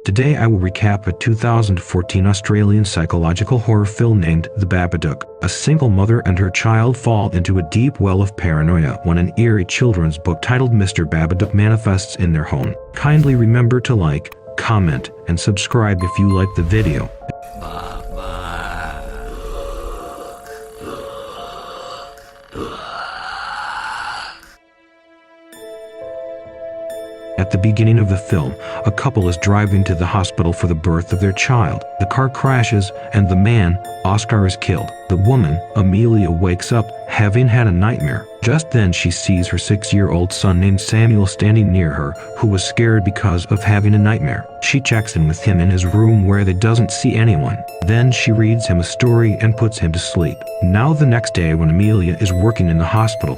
Today I will recap a 2014 Australian psychological horror film named The Babadook. A single mother and her child fall into a deep well of paranoia when an eerie children's book titled Mr. Babadook manifests in their home. Kindly remember to like, comment, and subscribe if you like the video. At the beginning of the film, a couple is driving to the hospital for the birth of their child. The car crashes, and the man, Oscar, is killed. The woman, Amelia, wakes up, having had a nightmare. Just then she sees her 6-year-old son named Samuel standing near her, who was scared because of having a nightmare. She checks in with him in his room where they doesn't see anyone. Then she reads him a story and puts him to sleep. Now the next day, when Amelia is working in the hospital,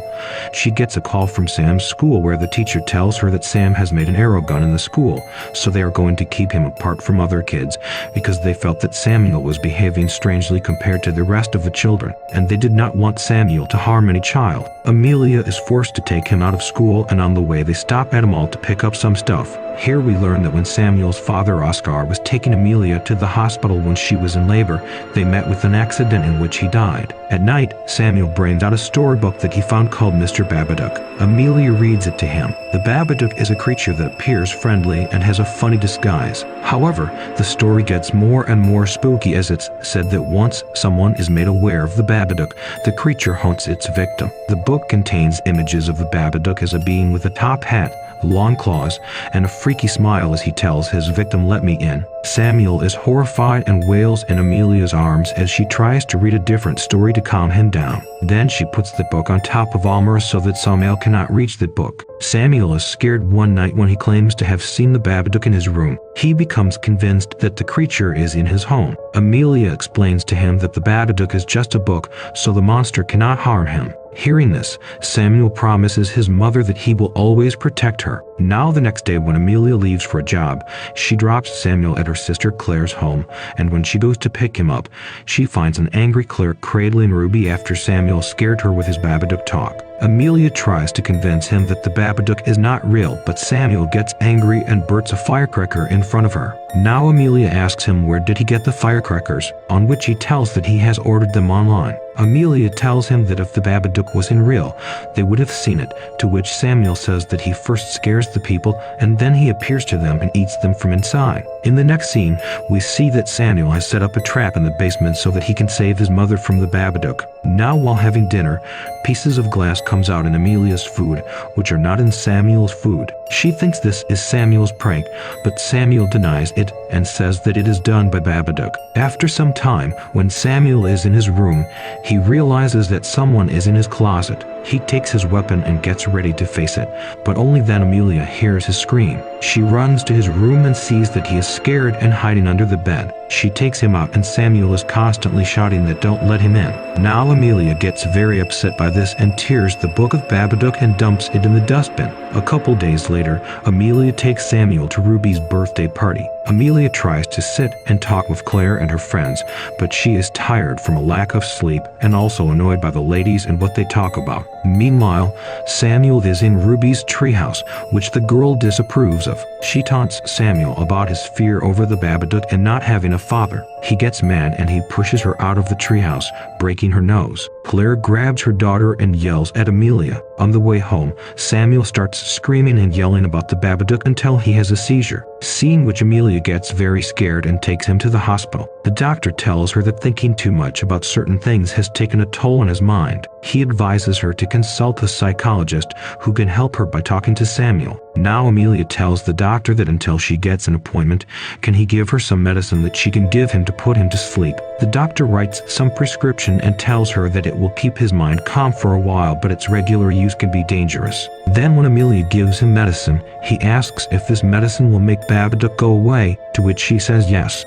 she gets a call from Sam's school where the teacher tells her that Sam has made an arrow gun in the school, so they are going to keep him apart from other kids because they felt that Samuel was behaving strangely compared to the rest of the children, and they did not want Samuel to harm any child. Amelia is forced to take him out of school, and on the way they stop at a mall to pick up some stuff. Here we learn that when Samuel's father, Oscar, was taking Amelia to the hospital when she was in labor, they met with an accident in which he died. At night, Samuel brings out a storybook that he found called Mr. Babadook. Amelia reads it to him. The Babadook is a creature that appears friendly and has a funny disguise. However, the story gets more and more spooky as it's said that once someone is made aware of the Babadook, the creature haunts its victim. The book contains images of the Babadook as a being with a top hat, long claws, and a freaky smile as he tells his victim, "Let me in." Samuel is horrified and wails in Amelia's arms as she tries to read a different story to calm him down. Then she puts the book on top of Almira so that Samuel cannot reach the book. Samuel is scared one night when he claims to have seen the Babadook in his room. He becomes convinced that the creature is in his home. Amelia explains to him that the Babadook is just a book, so the monster cannot harm him. Hearing this, Samuel promises his mother that he will always protect her. Now the next day, when Amelia leaves for a job, she drops Samuel at her sister Claire's home, and when she goes to pick him up, she finds an angry Claire cradling Ruby after Samuel scared her with his Babadook talk. Amelia tries to convince him that the Babadook is not real, but Samuel gets angry and burns a firecracker in front of her. Now Amelia asks him where did he get the firecrackers, on which he tells that he has ordered them online. Amelia tells him that if the Babadook was in real, they would have seen it, to which Samuel says that he first scares the people and then he appears to them and eats them from inside. In the next scene, we see that Samuel has set up a trap in the basement so that he can save his mother from the Babadook. Now while having dinner, pieces of glass comes out in Amelia's food, which are not in Samuel's food. She thinks this is Samuel's prank, but Samuel denies it and says that it is done by Babadook. After some time, when Samuel is in his room, he realizes that someone is in his closet. He takes his weapon and gets ready to face it, but only then Amelia hears his scream. She runs to his room and sees that he is scared and hiding under the bed. She takes him out and Samuel is constantly shouting that don't let him in. Now Amelia gets very upset by this and tears the book of Babadook and dumps it in the dustbin. A couple days later, Amelia takes Samuel to Ruby's birthday party. Amelia tries to sit and talk with Claire and her friends, but she is tired from a lack of sleep and also annoyed by the ladies and what they talk about. Meanwhile, Samuel is in Ruby's treehouse, which the girl disapproves of. She taunts Samuel about his fear over the Babadook and not having a father. He gets mad and he pushes her out of the treehouse, breaking her nose. Claire grabs her daughter and yells at Amelia. On the way home, Samuel starts screaming and yelling about the Babadook until he has a seizure, seeing which Amelia gets very scared and takes him to the hospital. The doctor tells her that thinking too much about certain things has taken a toll on his mind. He advises her to consult a psychologist who can help her by talking to Samuel. Now Amelia tells the doctor that until she gets an appointment, can he give her some medicine that she can give him to put him to sleep. The doctor writes some prescription and tells her that it will keep his mind calm for a while, but its regular use can be dangerous. Then when Amelia gives him medicine, he asks if this medicine will make Babadook go away, to which she says yes.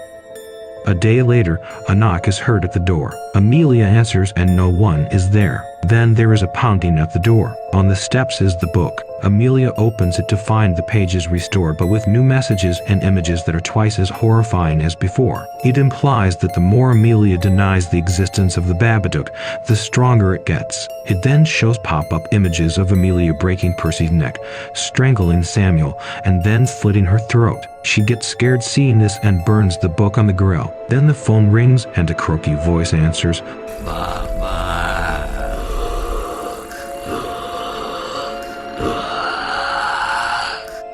A day later, a knock is heard at the door. Amelia answers and no one is there. Then there is a pounding at the door. On the steps is the book. Amelia opens it to find the pages restored but with new messages and images that are twice as horrifying as before. It implies that the more Amelia denies the existence of the Babadook, the stronger it gets. It then shows pop-up images of Amelia breaking Percy's neck, strangling Samuel, and then slitting her throat. She gets scared seeing this and burns the book on the grill. Then the phone rings and a croaky voice answers,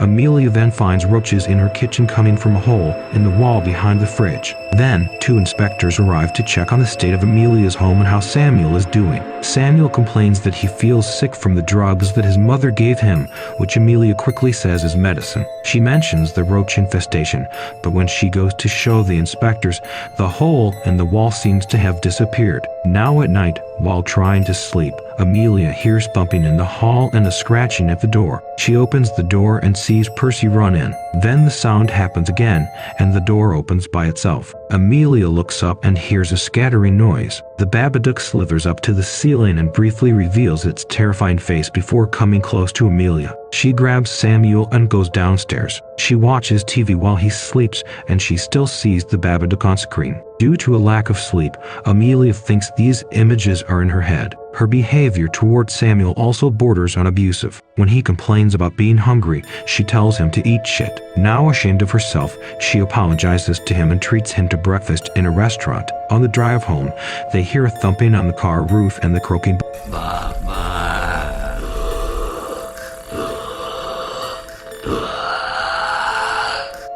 Amelia then finds roaches in her kitchen coming from a hole in the wall behind the fridge. Then, 2 inspectors arrive to check on the state of Amelia's home and how Samuel is doing. Samuel complains that he feels sick from the drugs that his mother gave him, which Amelia quickly says is medicine. She mentions the roach infestation, but when she goes to show the inspectors, the hole in the wall seems to have disappeared. Now at night, while trying to sleep, Amelia hears thumping in the hall and a scratching at the door. She opens the door and sees Percy run in. Then the sound happens again, and the door opens by itself. Amelia looks up and hears a scattering noise. The Babadook slithers up to the ceiling and briefly reveals its terrifying face before coming close to Amelia. She grabs Samuel and goes downstairs. She watches TV while he sleeps, and she still sees the Babadook on screen. Due to a lack of sleep, Amelia thinks these images are in her head. Her behavior toward Samuel also borders on abusive. When he complains about being hungry, she tells him to eat shit. Now ashamed of herself, she apologizes to him and treats him to breakfast in a restaurant. On the drive home, they hear a thumping on the car roof and the croaking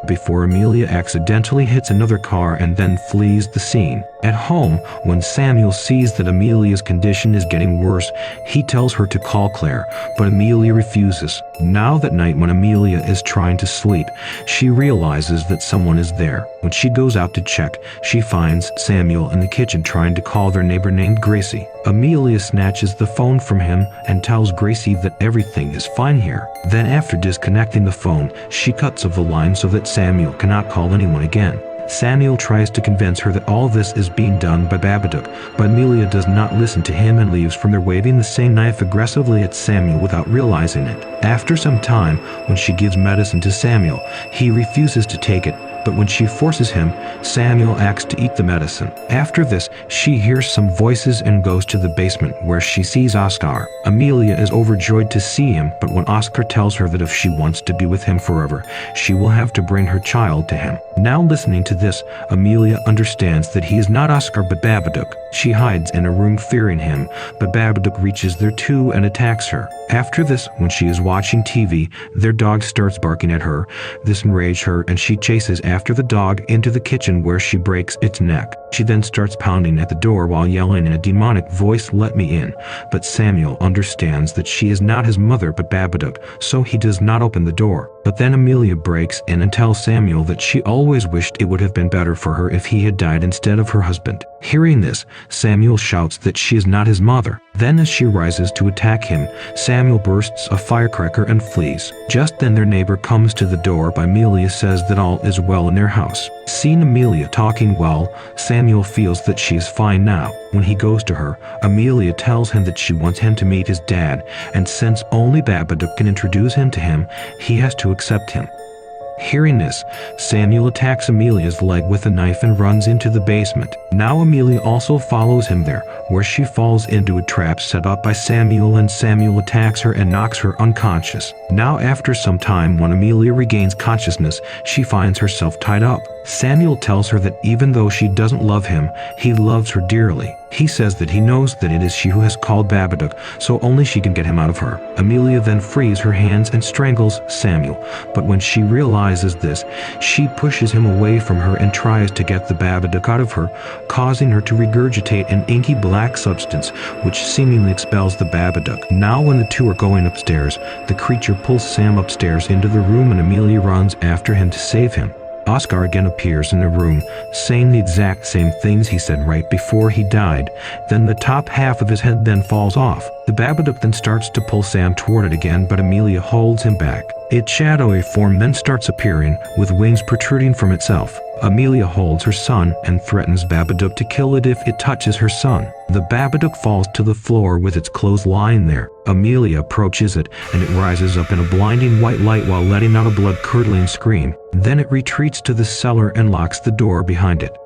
before Amelia accidentally hits another car and then flees the scene. At home, when Samuel sees that Amelia's condition is getting worse, he tells her to call Claire, but Amelia refuses. Now that night when Amelia is trying to sleep, she realizes that someone is there. When she goes out to check, she finds Samuel in the kitchen trying to call their neighbor named Gracie. Amelia snatches the phone from him and tells Gracie that everything is fine here. Then after disconnecting the phone, she cuts off the line so that Samuel cannot call anyone again. Samuel tries to convince her that all this is being done by Babadook, but Amelia does not listen to him and leaves from there waving the same knife aggressively at Samuel without realizing it. After some time, when she gives medicine to Samuel, he refuses to take it, but when she forces him, Samuel acts to eat the medicine. After this, she hears some voices and goes to the basement where she sees Oscar. Amelia is overjoyed to see him, but when Oscar tells her that if she wants to be with him forever, she will have to bring her child to him. Now listening to this, Amelia understands that he is not Oscar but Babadook. She hides in a room fearing him, but Babadook reaches there too and attacks her. After this, when she is watching TV, their dog starts barking at her. This enrages her and she chases after the dog into the kitchen where she breaks its neck. She then starts pounding at the door while yelling in a demonic voice, "Let me in." But Samuel understands that she is not his mother but Babadook, so he does not open the door. But then Amelia breaks in and tells Samuel that she always wished it would have been better for her if he had died instead of her husband. Hearing this, Samuel shouts that she is not his mother. Then as she rises to attack him, Samuel bursts a firecracker and flees. Just then their neighbor comes to the door, but Amelia says that all is well in their house. Seeing Amelia talking well, Samuel feels that she is fine now. When he goes to her, Amelia tells him that she wants him to meet his dad, and since only Babadook can introduce him to him, he has to accept him. Hearing this, Samuel attacks Amelia's leg with a knife and runs into the basement. Now Amelia also follows him there, where she falls into a trap set up by Samuel, and Samuel attacks her and knocks her unconscious. Now after some time, when Amelia regains consciousness, she finds herself tied up. Samuel tells her that even though she doesn't love him, he loves her dearly. He says that he knows that it is she who has called Babadook, so only she can get him out of her. Amelia then frees her hands and strangles Samuel, but when she realizes this, she pushes him away from her and tries to get the Babadook out of her, causing her to regurgitate an inky black substance, which seemingly expels the Babadook. Now when the two are going upstairs, the creature pulls Sam upstairs into the room and Amelia runs after him to save him. Oscar again appears in the room, saying the exact same things he said right before he died. Then the top half of his head then falls off. The Babadook then starts to pull Sam toward it again, but Amelia holds him back. Its shadowy form then starts appearing, with wings protruding from itself. Amelia holds her son and threatens Babadook to kill it if it touches her son. The Babadook falls to the floor with its clothes lying there. Amelia approaches it, and it rises up in a blinding white light while letting out a blood-curdling scream. Then it retreats to the cellar and locks the door behind it.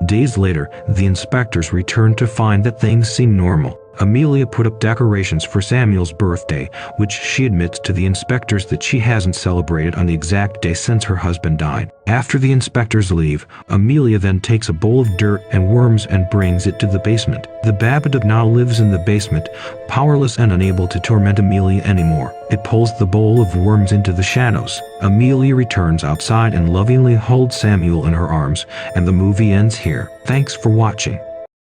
Days later, the inspectors return to find that things seem normal. Amelia put up decorations for Samuel's birthday, which she admits to the inspectors that she hasn't celebrated on the exact day since her husband died. After the inspectors leave, Amelia then takes a bowl of dirt and worms and brings it to the basement. The Babadook now lives in the basement, powerless and unable to torment Amelia anymore. It pulls the bowl of worms into the shadows. Amelia returns outside and lovingly holds Samuel in her arms, and the movie ends here. Thanks for watching.